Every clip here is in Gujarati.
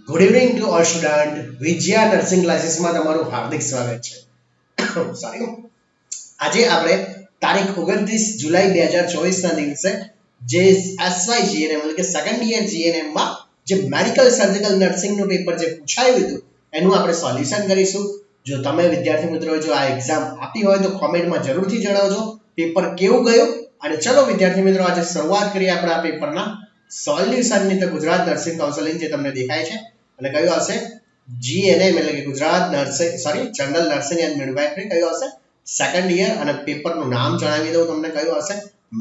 Good evening to all student. Vijaya nursing ક્લાસીસમાં તમારું હાર્દિક સ્વાગત છે. સોરી, આજે આપણે તારીખ 29 જુલાઈ 2024 ના દિવસે જે એસવાય જીએનએમ એટલે કે સેકન્ડ યર જીએનએમ માં જે મેડિકલ સર્જિકલ નર્સિંગ નું પેપર જે પૂછાયું હતું એનું આપણે સોલ્યુશન કરીશું. જો તમે વિદ્યાર્થી મિત્રો જો આ એક્ઝામ આપી હોય તો કોમેન્ટમાં જરૂરથી જણાવજો પેપર કેવું ગયું. અને ચલો વિદ્યાર્થી મિત્રો આજે શરૂઆત કરીએ આપણે આ પેપરના સોલ્યુશનની. તો ગુજરાત નર્સિંગ કાઉન્સિલિંગ જે તમને દેખાય છે અને કયું આવશે જીએનએમ એટલે કે Gujarat nursing general nursing and midwifery કયું આવશે સેકન્ડ યર. અને પેપરનું નામ જણાવી દઉં તમને કયું આવશે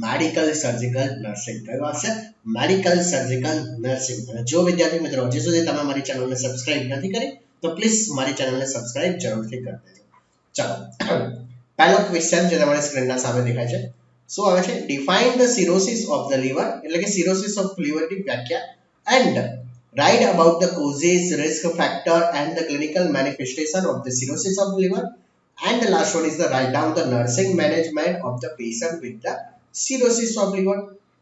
મેડિકલ સર્જિકલ નર્સિંગ. કયું આવશે મેડિકલ સર્જિકલ નર્સિંગ. અને જો વિદ્યાર્થી મિત્રો હજી સુધી તમે મારી ચેનલને સબસ્ક્રાઇબ નથી કરી તો પ્લીઝ મારી ચેનલને સબસ્ક્રાઇબ જરૂરથી કરી દેજો. ચાલો, પહેલો ક્વેશ્ચન જે તમારી સ્ક્રીનના સામે દેખાય છે શું આવે છે define the cirrhosis of the liver એટલે કે સિરોસિસ ઓફ લીવરની વ્યાખ્યા and write about the causes, risk factor and the clinical manifestation of the cirrhosis of the liver. And the last one is the write down the nursing management of the patient with the cirrhosis of liver.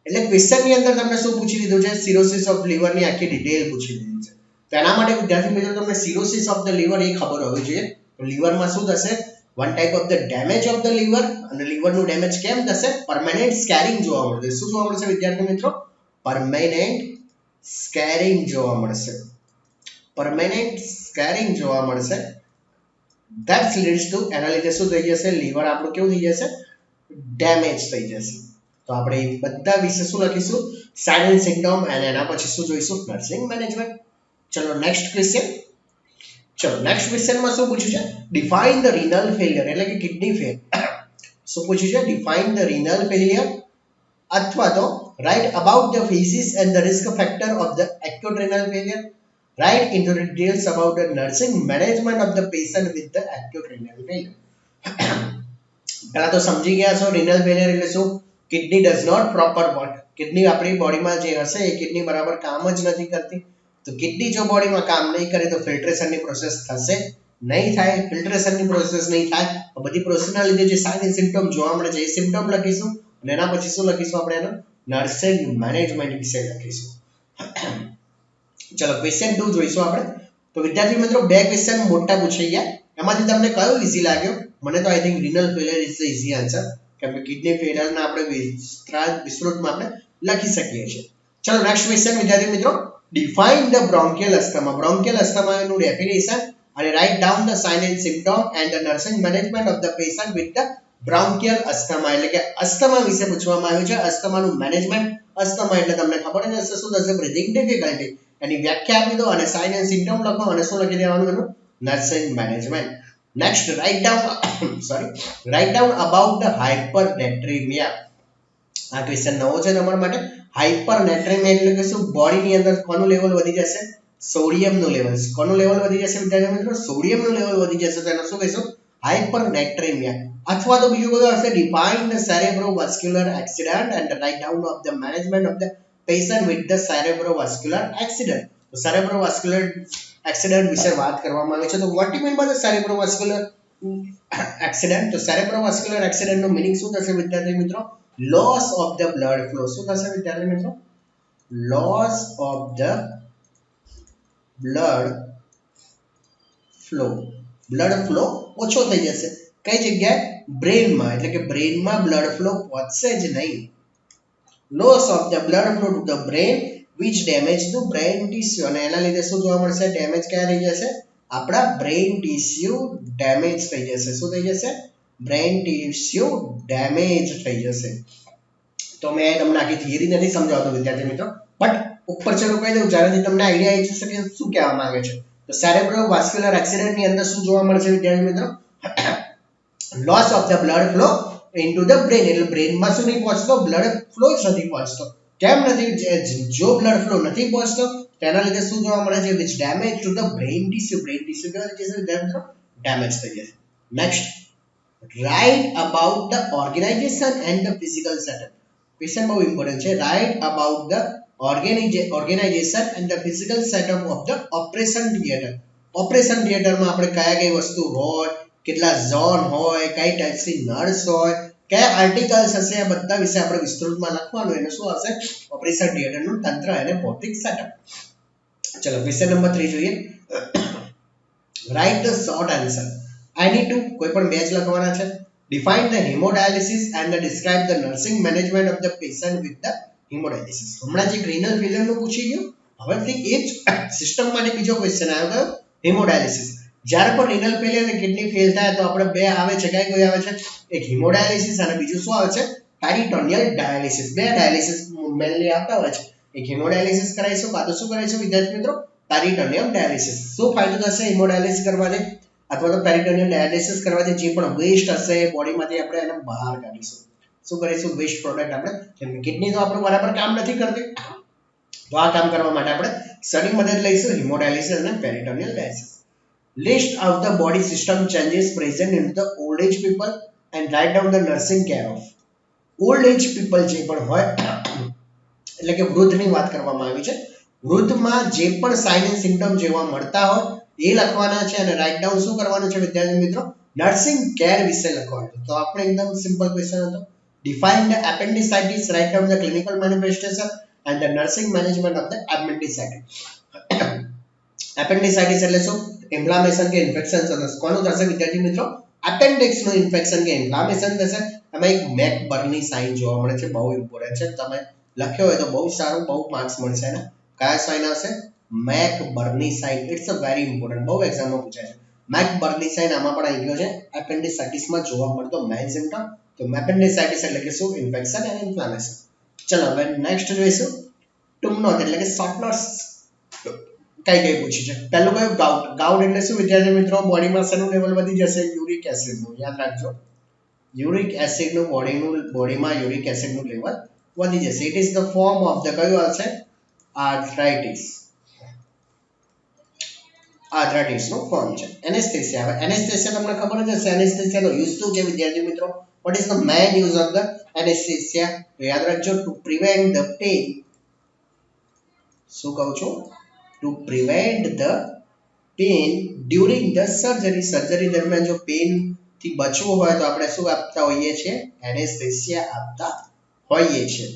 એટલે ક્વેશ્ચન ની અંદર તમને શું પૂછી લીધું છે સિરોસિસ ઓફ લીવર ની આખી ડિટેલ પૂછી લીધી છે. તો એના માટે વિદ્યાર્થી મિત્રો તમને સિરોસિસ ઓફ ધ લીવર એ ખબર હોવી જોઈએ. તો લીવરમાં શું થશે one type of the damage of the liver. અને લીવરનું ડેમેજ કેમ થશે પરમેનન્ટ સ્કેરિંગ જોવા મળશે. શું જોવા મળશે વિદ્યાર્થી મિત્રો પરમેનન્ટ સ્કેરિંગ જોવા મળશે. પરમેનન્ટ સ્કેરિંગ જોવા મળશે. ધેટ લીડ્સ ટુ એના લીધે શું થઈ જશે લીવર આપણું કેવું થઈ જશે ડેમેજ થઈ જશે. તો આપણે બધા વિશે શું લખીશું સાઇન એન્ડ સિમ્પટમ અને એના પછી શું જોઈશું નર્સિંગ મેનેજમેન્ટ. ચલો નેક્સ્ટ ક્વેશ્ચન. ચલો નેક્સ્ટ ક્વેશ્ચનમાં શું પૂછ્યું છે ડિફાઇન ધ રિનલ ફેલિયર એટલે કે કિડની ફેલ. શું પૂછ્યું છે ડિફાઇન ધ રિનલ ફેલિયર અથવા તો write about the phases and the risk factor of the acute renal failure. Write into details about the nursing management of the patient with the acute renal failure. પહેલા તો સમજી ગયા છો renal failure એટલે શું kidney does not proper work. Kidney આપણી બોડીમાં જે હશે એ કિડની બરાબર કામ જ નથી કરતી. તો કિડની જો બોડીમાં કામ નહીં કરે તો ફિલ્ટ્રેશનની પ્રોસેસ થશે નહીં થાય. ફિલ્ટ્રેશનની પ્રોસેસ નહીં થાય તો બધી પ્રોસેસના લીધે જે સાઇન એન્ડ સિમ્પટમ જોવા મળે છે એ સિમ્પટમ લખીશું. અને એના પછી શું લખીશું આપણે એનો નર્સિંગ મેનેજમેન્ટ વિશે લખીશું. ચલો ક્વેશ્ચન 2 જોઈશું આપણે. તો વિદ્યાર્થી મિત્રો બે ક્વેશ્ચન મોટા પૂછાઈ ગયા. એમાંથી તમને કયો ઈઝી લાગ્યો? મને તો I think renal failure is the easy answer કેમ કે કિડની ફેલિયરના આપણે વિસ્તૃતમાં આપણે લખી શકીએ છીએ. ચલો નેક્સ્ટ ક્વેશ્ચન વિદ્યાર્થી મિત્રો define the bronchial asthma. Bronchial અસ્થમાનું ડેફિનેશન અને right down the sign and symptom and the nursing management of the patient with the bronchial asthma. એટલે કે અસ્થમા વિશે પૂછવામાં આવ્યું છે. અસ્થમાનું મેનેજમેન્ટ. અસ્થમા એટલે તમને ખબર જ હશે શું થશે બ્રીથિંગ ડિફિકલ્ટી. એની વ્યાખ્યા આપી દો અને સાઇન એન્ડ સિમ્પટમ લખો અને શું લખી દેવાનું એનું nursing management. Next right down about the hypernatremia. આ ક્વેશ્ચન નવો છે તમારા માટે. હાઇપરનેટ્રેમિયા એટલે કે શું બોડીની અંદર કોનું લેવલ વધી જશે સોડિયમનું લેવલ. કોનું લેવલ વધી જશે વિદ્યાર્થી મિત્રો સોડિયમનું લેવલ વધી જશે તો એને શું કહીશું હાઇપરનેટ્રેમિયા. અથવા તો બીજું કયું હશે define the cerebrovascular accident and right down of the management of the patient with the cerebrovascular accident. તો સેરેબ્રોવાસ્ક્યુલર એક્સિડન્ટ વિશે વાત કરવામાં આવે છે. તો what you mean by the cerebrovascular accident? તો સેરેબ્રોવાસ્ક્યુલર એક્સિડન્ટનો મીનિંગ શું થશે વિદ્યાર્થી મિત્રો loss of the blood flow. શું થશે વિદ્યાર્થી મિત્રો loss of the blood flow ઓછો થઈ જશે. કઈ જગ્યાએ બ્રેનમાં. એટલે કે બ્રેનમાં બ્લડ ફ્લો પહોંચશે જ નહીં. Loss of the blood flow two the brain which damage the brain tissue. અને એના લીધે શું જોવા મળશે ડેમેજ ક્યાં થઈ જશે આપણા બ્રેન ટિશ્યુ ડેમેજ થઈ જશે. શું થઈ જશે બ્રેન ટિશ્યુ ડેમેજ થઈ જશે. તો મેં તમને આખી થિયરી નથી સમજાવતો વિદ્યાર્થી મિત્રો બટ ઉપર ચલો કહી દઉં જ્યારેથી તમને આઈડિયા આવી જશે કે શું કહેવા માંગે છે. તો સેરેબ્રોવાસ્ક્યુલર એક્સિડન્ટ ની અંદર શું જોવા મળશે વિદ્યાર્થી મિત્રો loss of the blood flow into the brain. એટલે બ્રેનમાં શું નહીં પહોંચતો બ્લડ ફ્લો જ નથી પહોંચતો. કેમ નથી જો બ્લડ ફ્લો નથી પહોંચતો તેના લીધે શું જોવા મળે છે which damage to the brain tissue. Brain tissue કેવા થઈ જશે મિત્રો ડેમેજ થઈ જશે. Next write about the organisation and the physical setup. Question બહુ ઇમ્પોર્ટન્ટ છે. Write about the organisation and the physical setup of the operation theatre. Operation થિયેટરમાં આપણે કઈ વસ્તુ હોય કેટલા ઝોન હોય કઈ ટાઈપની નર્સ હોય કયા આર્ટિકલ્સ હશે આ બધા વિશે આપણે વિસ્તૃતમાં લખવાનું. એને શું આવશે ઓપરેશન થિયેટરનું તંત્ર અને ભૌતિક સેટઅપ. ચલો ક્વેશ્ચન નંબર 3 જોઈએ. Right the short answer. I to કોઈ પણ બે જ લખવાના છે. Define the haemodialysis and describe the nursing management of the patient with the haemodialysis. હમણાં જે રીનલ ફેલિયરનું પૂછી ગયું, હવેથી એ જ સિસ્ટમ માટે બીજો ક્વેશ્ચન આવ્યો કયો હેમોડાયાલિસિસ. જ્યારે પણ રીનલ ફેલિયર અને કિડની ફેલ થાય તો આપણે બે આવે છે, કઈ કઈ આવે છે? એક હેમોડાયાલિસિસ અને બીજું શું આવે છે? પેરિટોનિયલ ડાયાલિસિસ. બે ડાયાલિસિસ મેનલી આવતા હોય છે. એક હેમોડાયાલિસિસ કરાવીશું, કાં તો શું કરાવીશું વિદ્યાર્થી મિત્રો? પેરિટોનિયલ ડાયાલિસિસ. શું ફાયદો થશે હેમોડાયાલિસિસ કરવાથી અથવા તો પેરિટોનિયલ ડાયાલિસિસ કરવાથી? જે પણ વેસ્ટ હશે બોડીમાંથી આપણે એને બહાર કાઢીશું. શું કરીશું? વેસ્ટ પ્રોડક્ટ આપણે, જેમ કે કિડની તો આપણું બરાબર કામ નથી કરતી, તો આ કામ કરવા માટે આપણે શેની મદદ લઈશું? હેમોડાયાલિસિસ અને peritoneal dialysis. List of the body system changes present in the old age people and right down the nursing care of. Old age people જે પણ હોય એટલે કે વૃદ્ધની વાત કરવામાં આવી છે. વૃદ્ધમાં જે પણ સાઇન એન્ડ સિમ્પટમ જોવા મળતા હોય એ લખવાના છે અને રાઇટ ડાઉન શું કરવાનું છે વિદ્યાર્થી મિત્રો? નર્સિંગ કેર વિશે લખવાનું. તો આપણે એકદમ સિમ્પલ ક્વેશ્ચન હતો. Define the appendicitis, right down the clinical manifestation and the nursing management of the appendicitis. Appendicitis એટલે શું? ઇન્ફ્લામેશન કે ઇન્ફેક્શન થશે. કોનું થશે વિદ્યાર્થી મિત્રો? એપેન્ડિક્સ નું ઇન્ફેક્શન કે ઇન્ફ્લામેશન થશે. એમાં એક મેકબર્ની સાઇન જોવા મળે છે, બહુ ઇમ્પોર્ટન્ટ છે. તમે લખ્યો હોય તો બહુ સારું, બહુ માર્ક્સ મળશે એને. કયા સાઇન આવશે? McBurney sign. It's a very important, બહુ એક્ઝામમાં પૂછાય છે. મેકબર્ની સાઇન આમાં પણ આવી ગયો છે. એપેન્ડિસાઇટિસમાં જોવા મળતો મેઇન સિમ્પટમ. તો એપેન્ડિસાઇટિસ એટલે કે શું? Infection and inflammation. ચલો હવે નેક્સ્ટ જોઈશું. ટૂંક નોટ એટલે કે શોર્ટ નોટ્સ કઈ કઈ પૂછી છે. પહેલું કયું? ગાઉટ. ગાઉટ એટલે શું વિદ્યાર્થી મિત્રો? બોડીમાં શેનું લેવલ વધી જશે? યુરિક એસિડનું. યાદ રાખજો, યુરિક એસિડનું બોડીમાં યુરિક એસિડનું લેવલ વધી જશે. It is the form of the કયું આવશે? આર્થરાઇટિસ. આર્થરાઇટિસનું ફોર્મ છે. એનેસ્થેસિયા. હવે એનેસ્થેસિયા તમને ખબર જ હશે. એનેસ્થેસિયાનો યુઝ શું છે વિદ્યાર્થી મિત્રો? What is the main use of the anaesthesia? યાદ રાખજો, ટુ પ્રિવેન્ટ ધ પેઇન. શું કહું છું? Two prevent the pain during the surgery. Surgery દરમિયાન જો પેઇન થી બચવું હોય તો આપણે શું આપતા હોઈએ છીએ? એનેસ્થેસિયા આપતા હોઈએ છીએ.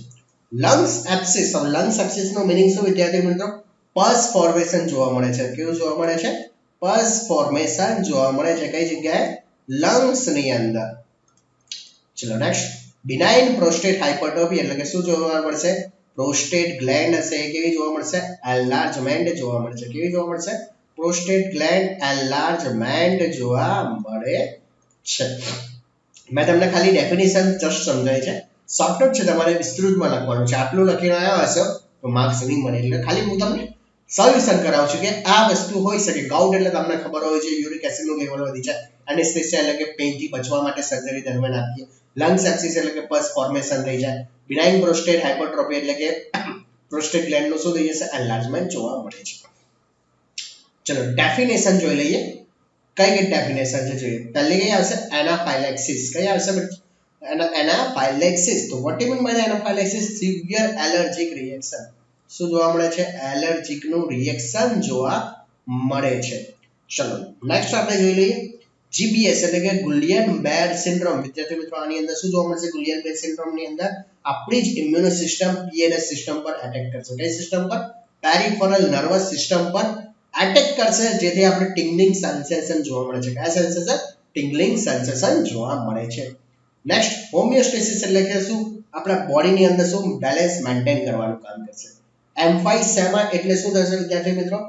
લંગ્સ એબ્સિસ. લંગ્સ એબ્સિસ નો મીનિંગ શું વિદ્યાર્થી મિત્રો? પસ ફોર્મેશન જોવા મળે છે. કેવું જોવા મળે છે? પસ ફોર્મેશન જોવા મળે છે. કઈ જગ્યાએ? લંગ્સ ની અંદર. ચલો નેક્સ્ટ. બિનાઇન પ્રોસ્ટેટ હાઇપરટ્રોફી એટલે કે શું જોવા મળશે? પ્રોસ્ટેટ ગ્લેન્ડ હશે એ કેવી જોવા મળશે? એન્લાર્જમેન્ટ જોવા મળશે. કેવી જોવા મળશે? પ્રોસ્ટેટ ગ્લેન્ડ એન્લાર્જમેન્ટ જોવા મળે છે. મેં તમને ખાલી ડેફિનેશન જસ્ટ સમજાય છે. શોર્ટકટ છે, તમારે વિસ્તૃતમાં લખવાનું છે. આટલું લખીને આવ્યા હશો તો માર્ક્સ નહીં મળે. એટલે ખાલી હું તમને સોલ્યુશન કરાવું છું કે આ વસ્તુ હોઈ શકે. ગાઉટ એટલે તમને ખબર હોય છે યુરિક એસિડનું લેવલ વધી જાય. એનેસ્થેસિયા એટલે કે પેઇનથી બચવા માટે સર્જરી દરમિયાન આપીએ. લંગ્સ એબ્સિસ એટલે કે પસ ફોર્મેશન થઈ જાય. બિનાઇન પ્રોસ્ટેટ હાઇપરટ્રોફી એટલે કે પ્રોસ્ટેટ ગ્લેન્ડનું શું થઈ જશે? એન્લાર્જમેન્ટ જોવા મળે છે. ચલો ડેફિનેશન જોઈ લઈએ. કઈ કઈ ડેફિનેશન છે જોઈએ. પહેલી કઈ આવશે? એનાફાઇલેક્સિસ. કઈ આવશે? એનાફાઇલેક્સિસ. તો what you mean by anaphylaxis? Severe allergic reaction. શું જોવા મળે છે? એલર્જીક નું રિએક્શન જોવા મળે છે. ચલો નેક્સ્ટ આપણે જોઈ લઈએ. જીબીએસ એટલે કે ગુલિયન બેર સિન્ડ્રોમ. વિદ્યાર્થી મિત્રો આની અંદર શું જોવા મળશે? ગુલિયન બેર સિન્ડ્રોમ ની અંદર આપણી જ ઇમ્યુનો સિસ્ટમ પીએનએસ સિસ્ટમ પર એટેક કરશે. કઈ સિસ્ટમ પર? પેરિફેરલ નર્વસ સિસ્ટમ પર એટેક કરશે, જેથી આપણે ટિંગલિંગ સેન્સેશન જોવા મળે છે. કયા સેન્સેશન? ટિંગલિંગ સેન્સેશન જોવા મળે છે. નેક્સ્ટ હોમિયોસ્ટેસિસ એટલે કે શું? આપણા બોડીની અંદર શું બેલેન્સ મેન્ટેન કરવાનું કામ કરશે. એમ્ફાઇસેમા એટલે શું થશે વિદ્યાર્થી મિત્રો?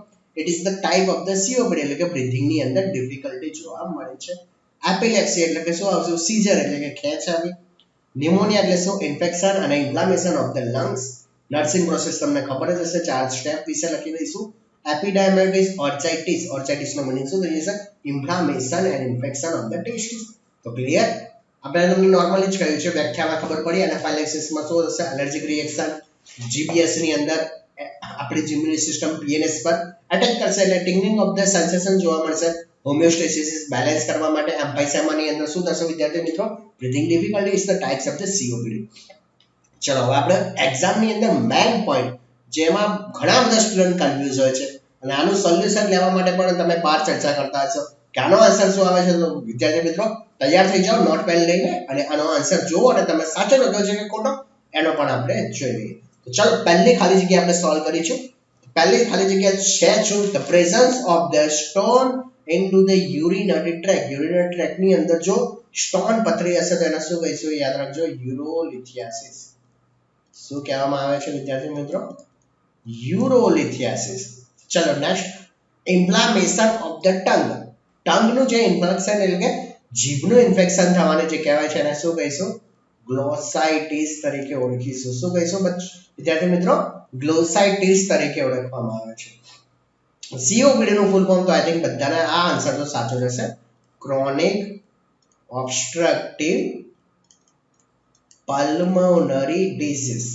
It is the type of the COPD એટલે કે બ્રીથિંગ ની અંદર ડિફિકલ્ટી જોવા મળે છે. એપિલેપ્સી એટલે કે શું આવશે? સીઝર એટલે કે ખેંચ આવી. ન્યુમોનિયા એટલે શું? ઇન્ફેક્શન અને inflammation of the lungs. Nursing process તમને ખબર જ હશે. 4 સ્ટેપ વિશે લખી દઈશું. એપિડાયમાઇટિસ, ઓર્ચાઇટિસ. ઓર્ચાઇટિસ નો મીનિંગ શું થઈ જશે? Inflammation and infection of the testis. તો ક્લિયર? આપણે તમને નોર્મલી જ કહ્યું છે, વ્યાખ્યામાં ખબર પડી. એનાફાઇલેક્સિસમાં શું થશે? Allergic reaction. જીબીએસ ની અંદર આપણી ઇમ્યુન સિસ્ટમ પીએનએસ પર એટેક કરશે એટલે ટિંગલિંગ ઓફ ધ સેન્સેશન જોવા મળશે. હોમિયોસ્ટેસિસ બેલેન્સ કરવા માટે. એમ્ફાઇસેમા ની અંદર શું થશે વિદ્યાર્થી મિત્રો? Breathing difficulty is the types of the COPD. ચલો હવે આપણે એક્ઝામ ની અંદર મેઇન પોઈન્ટ જેમાં ઘણા બધા સ્ટુડન્ટ કન્ફ્યુઝ હોય છે અને આનું સોલ્યુશન લેવા માટે પણ તમે બહાર ચર્ચા કરતા હશો કે આનો આન્સર શું આવે છે. તો વિદ્યાર્થી મિત્રો તૈયાર થઈ જાઓ નોટ પેન લઈને અને આનો આન્સર જુઓ અને તમે સાચો લખ્યો છે કે ખોટો એનો પણ આપણે જોઈ લઈએ. તો ચાલો પહેલી ખાલી જગ્યા આપણે સોલ્વ કરીશું. પહેલી ખાલી જગ્યા છે શું the presence of the stone into the urinary track ની અંદર જો સ્ટોન પથરી હશે તો એને શું કહીશું યાદ રાખજો યુરોલિથિયાસિસ શું કહેવામાં આવે છે વિદ્યાર્થી મિત્રો યુરોલિથિયાસિસ ચલો next inflammation of the tongue નું જે ઇન્ફેક્શન એટલે કે જીભનું ઇન્ફેક્શન થવાને જે કહેવાય છે એને શું કહીશું ગ્લોસાઇટિસ તરીકે ઓળખીશું શું કહીશું વિદ્યાર્થી મિત્રો ગ્લોસાઇટિસ તરીકે ઓળખવામાં આવે છે સીઓપીડી નું ફૂલ ફોર્મ તો આઈ થિંક બધાને આ આન્સર તો સાચો રહેશે ક્રોનિક ઓબ્સ્ટ્રક્ટિવ પલ્મોનરી ડિસીઝ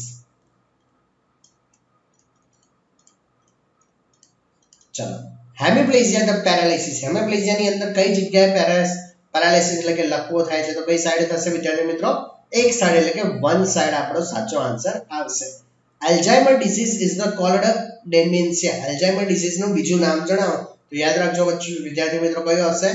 ચલો હેમિપ્લેઝિયા ધ પેરાલિસિસ હેમિપ્લેઝિયા ની અંદર કઈ જગ્યાએ પેરાલિસિસ એટલે કે લકવો થાય છે તો કઈ સાઈડ થશે વિદ્યાર્થી મિત્રો એક સાઈડ એટલે કે વન સાઈડ આપણો સાચો આન્સર આવશે Alzheimer disease is the called dementia Alzheimer disease નું બીજું નામ જણાવો તો યાદ રાખજો વિદ્યાર્થી મિત્રો કયો હશે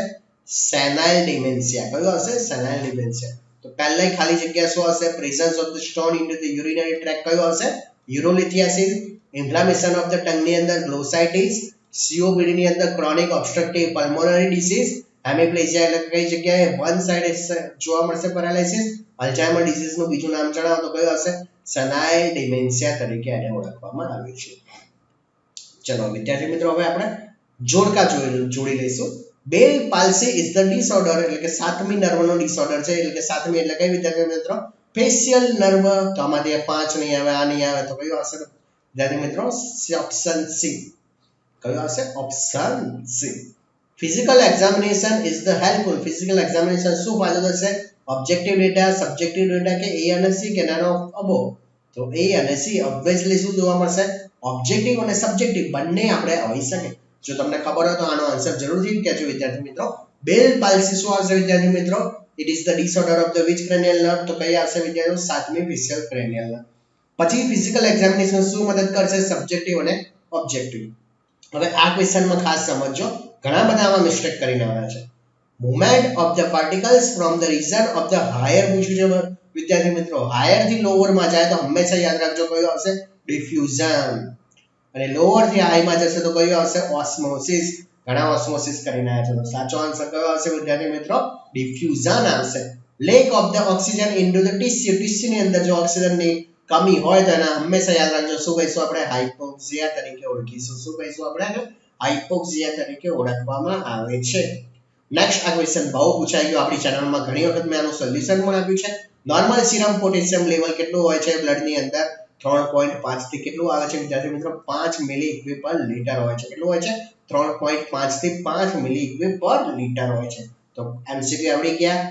સેનાઇલ ડિમેન્શિયા કયો હશે સેનાઇલ ડિમેન્શિયા તો પહેલા ખાલી જગ્યા શું હશે presence of the stone into the urinary track કયો હશે યુરોલિથિયાસિસ ઇન્ફ્લામેશન ઓફ ધ ટંગ ની અંદર ગ્લોસાઇટિસ સીઓપીડી ની અંદર ક્રોનિક ઓબ્સ્ટ્રક્ટિવ પલ્મોનરી ડિસીઝ હેમિપ્લેઝિયા એટલે કઈ જગ્યાએ વન સાઇડ જોવા મળશે પેરાલિસિસ અલ્ઝાઇમર ડિસીઝ નું બીજું નામ જણાવો તો કયું હશે સેનાઇલ ડિમેન્શિયા તરીકે એને ઓળખવામાં આવે છે ચલો વિદ્યાર્થી મિત્રો હવે આપણે જોડકા જોડી લઈશું બેલ પાલ્સી ઇઝ ધ ડિસઓર્ડર એટલે કે સાતમી નર્વનો ડિસઓર્ડર છે એટલે કે સાતમી એટલે કઈ વિદ્યાર્થી મિત્રો ફેશિયલ નર્વ તો આમાંથી 5 નહીં આવે આ નહીં આવે તો કયું હશે વિદ્યાર્થી મિત્રો ઓપ્શન સી કયો હશે option C physical examination is the helpful physical examination શું ફાયદો થશે ઓબ્જેક્ટિવ ડેટા સબ્જેક્ટિવ ડેટા કે એ અને સી કે નાનો અબો તો એ અને સી ઓબ્વિયસલી શું જોવા મળશે ઓબ્જેક્ટિવ અને સબ્જેક્ટિવ બંને આપણે હોઈ શકે જો તમને ખબર હોય તો આનો આન્સર જરૂરથી કહેજો વિદ્યાર્થી મિત્રો બેલ પાલ્સી શું આવશે વિદ્યાર્થી મિત્રો it is the disorder of the which cranial nerve તો કઈ આવશે વિદ્યાર્થીઓ સાતમી ફેશિયલ ક્રેનિયલ નર્વ પછી ફિઝિકલ એક્ઝામિનેશન શું મદદ કરશે સબ્જેક્ટિવ અને ઓબ્જેક્ટિવ હવે આ ક્વેશ્ચનમાં ખાસ સમજો ઘણા બધા આમાં મિસ્ટેક કરીને આવ્યા છે movement of the particles from the region of the higher પૂછ્યું છે વિદ્યાર્થી મિત્રો હાયર થી લોઅર માં જાય તો હંમેશા યાદ રાખજો કયો આવશે ડિફ્યુઝન અને લોઅર થી હાઈ માં જશે તો કયો આવશે ઓસ્મોસિસ ઘણા ઓસ્મોસિસ કરીને આવ્યા છે તો સાચો આન્સર કયો આવશે વિદ્યાર્થી મિત્રો ડિફ્યુઝન આવશે lack of the oxygen into the tissue ની અંદર જો ઓક્સિજન ની કમી હોય તો એના હંમેશા યાદ રાખજો શું કહીશું આપણે હાઇપોક્સિયા તરીકે ઓળખીશું શું કહીશું આપણે હાઇપોક્સિયા તરીકે ઓળખવામાં આવે છે નેક્સ્ટ આ ક્વેશ્ચન બહુ પૂછાઈ ગયો આપણી ચેનલમાં ઘણી વખત મેં આનું સોલ્યુશન પણ આપ્યું છે નોર્મલ સીરમ પોટેશિયમ લેવલ કેટલું હોય છે બ્લડ ની અંદર 3.5 થી કેટલું આવે છે વિદ્યાર્થી મિત્રો 5 મિલી ઇક્વિ પર લિટર હોય છે કેટલું હોય છે 3.5 થી 5 મિલી ઇક્વિ પર લિટર હોય છે તો એમસીક્યુ આવડી ગયા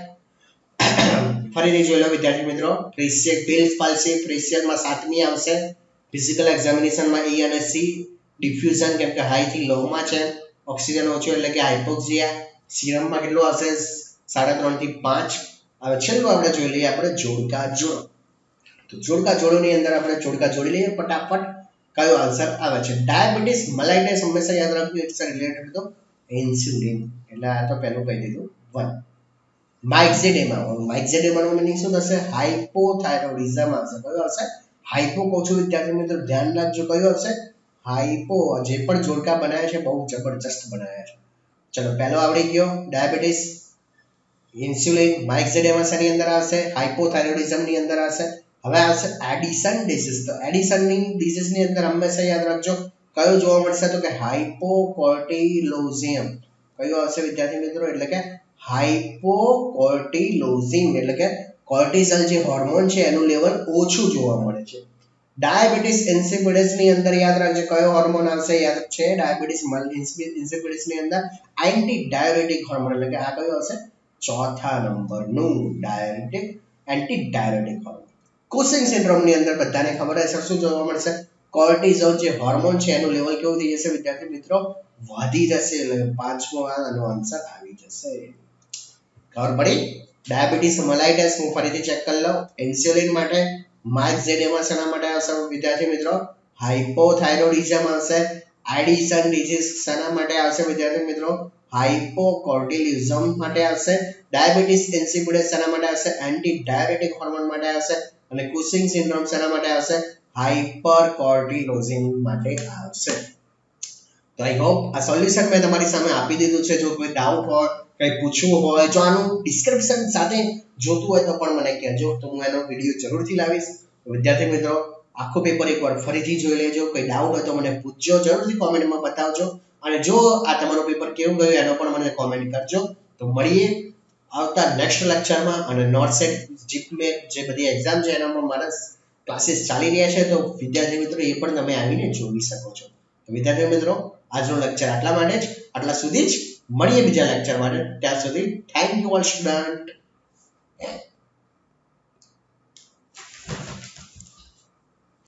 ફરીથી જોઈ લો વિદ્યાર્થી મિત્રો ફેશિયલ બેલ પાલ્સી ફેશિયલ માં 7મી આવશે ફિઝિકલ એક્ઝામિનેશન માં એ અને સી ડિફ્યુઝન કેમ કે હાઈ થી લો માં છે ઓક્સિજન ઓછો એટલે કે હાઇપોક્સિયા સીરમ માં કેટલું આવશે 3.5 થી 5 હવે છેલ્લું આપણે જોઈ લઈએ આપણે જોડકા જોડો તો જોડકા જોડો ની અંદર આપણે જોડકા જોડી લઈએ ફટાફટ કયો આન્સર આવે છે ડાયાબિટીસ મલાઇટિસ હંમેશા યાદ રાખજો ઇટ્સ રિલેટેડ ટુ ઇન્સ્યુલિન એટલે આ તો પહેલું કહી દીધું 1 માઇક્ઝેડેમા નો મીનિંગ શું થશે હાઇપોથાઇરોઇડિઝમ આવશે કયો આવશે હાઇપો કહું છું વિદ્યાર્થી મિત્રો ધ્યાન રાખજો કયો આવશે હાઇપો જે પણ જોડકા બનાવ્યા છે બહુ જબરજસ્ત બનાવ્યા છે ચલો પહેલો આવડી ગયો ડાયાબિટીસ ઇન્સ્યુલિન માઇક્ઝેડેમા ની અંદર આવશે હાઇપોથાઇરોઇડિઝમ ની અંદર આવશે હવે આવશે એડિશન ડિસીઝ તો એડિશન ની ડિસીઝ ની અંદર હંમેશા યાદ રાખજો કયો જોવા મળશે તો કે હાઇપોકોર્ટિલોઝિયમ કયો આવશે વિદ્યાર્થી મિત્રો એટલે કે હાઇપોકોર્ટિલોઝિંગ એટલે કે કોર્ટિસોલ જે હોર્મોન છે એનું લેવલ ઓછું જોવા મળે છે ડાયાબિટીસ ઇન્સિપિડસ ની અંદર યાદ રાખજો કયો હોર્મોન આવશે યાદ છે ડાયાબિટીસ ઇન્સિપિડસ ની અંદર એન્ટી ડાયુરેટિક હોર્મોન એટલે કે આ કયો હશે ચોથા નંબરનું એન્ટી ડાયુરેટિક હોર્મોન કુસિંગ સિન્ડ્રોમ ની અંદર બધાને ખબર હશે શું જોવા મળશે કોર્ટિસોલ જે હોર્મોન છે એનું લેવલ કેવું થઈ જશે વિદ્યાર્થી મિત્રો વધી જશે એટલે પાંચમો આનો આન્સર આવી જશે ખબર પડી ડાયાબિટીસ મલાઇટિસ હું ફરીથી ચેક કરી લઉં ઇન્સ્યુલિન માટે માઇક્ઝેડેમા શેના માટે આવશે વિદ્યાર્થી મિત્રો હાઇપોથાઇરોઇડિઝમ આવશે એડિશન ડિસીઝ શેના માટે આવશે વિદ્યાર્થી મિત્રો હાઇપોકોર્ટિલિઝમ માટે આવશે ડાયાબિટીસ ઇન્સિપિડસ શેના માટે આવશે એન્ટી ડાયુરેટિક હોર્મોન માટે આવશે અને કુસિંગ સિન્ડ્રોમ શેના માટે આવશે હાઇપરકોર્ટિસોલિઝમ માટે આવશે. તો આઈ હોપ આ સોલ્યુશન મેં તમારી સામે આપી દીધું છે. જો કોઈ ડાઉટ હોય, કંઈ પૂછવું હોય, જો આનું ડિસ્ક્રિપ્શન સાથે જોતું હોય તો પણ મને કહેજો, તો હું એનો વિડીયો જરૂરથી લાવીશ. તો વિદ્યાર્થી મિત્રો, આખું પેપર એકવાર ફરીથી જોઈ લેજો. કોઈ ડાઉટ હોય તો મને પૂછજો, જરૂરથી કોમેન્ટમાં બતાવજો. અને જો આ તમારું પેપર કેવું ગયું એનો પણ મને કોમેન્ટ કરજો. તો મળીએ આવતા નેક્સ્ટ લેક્ચરમાં. અને નોટસેટ, જીપમેટ જે બધી એક્ઝામ છે એનામાં મારા ક્લાસીસ ચાલી રહ્યા છે, તો વિદ્યાર્થી મિત્રો એ પણ તમે આવીને જોઈ શકો છો. તો વિદ્યાર્થી મિત્રો, આજનો લેક્ચર આટલા માટે જ, આટલા સુધી જ. મળીએ બીજા લેક્ચર માટે. ત્યાં સુધી થેન્ક યુ ઓલ સ્ટુડન્ટ.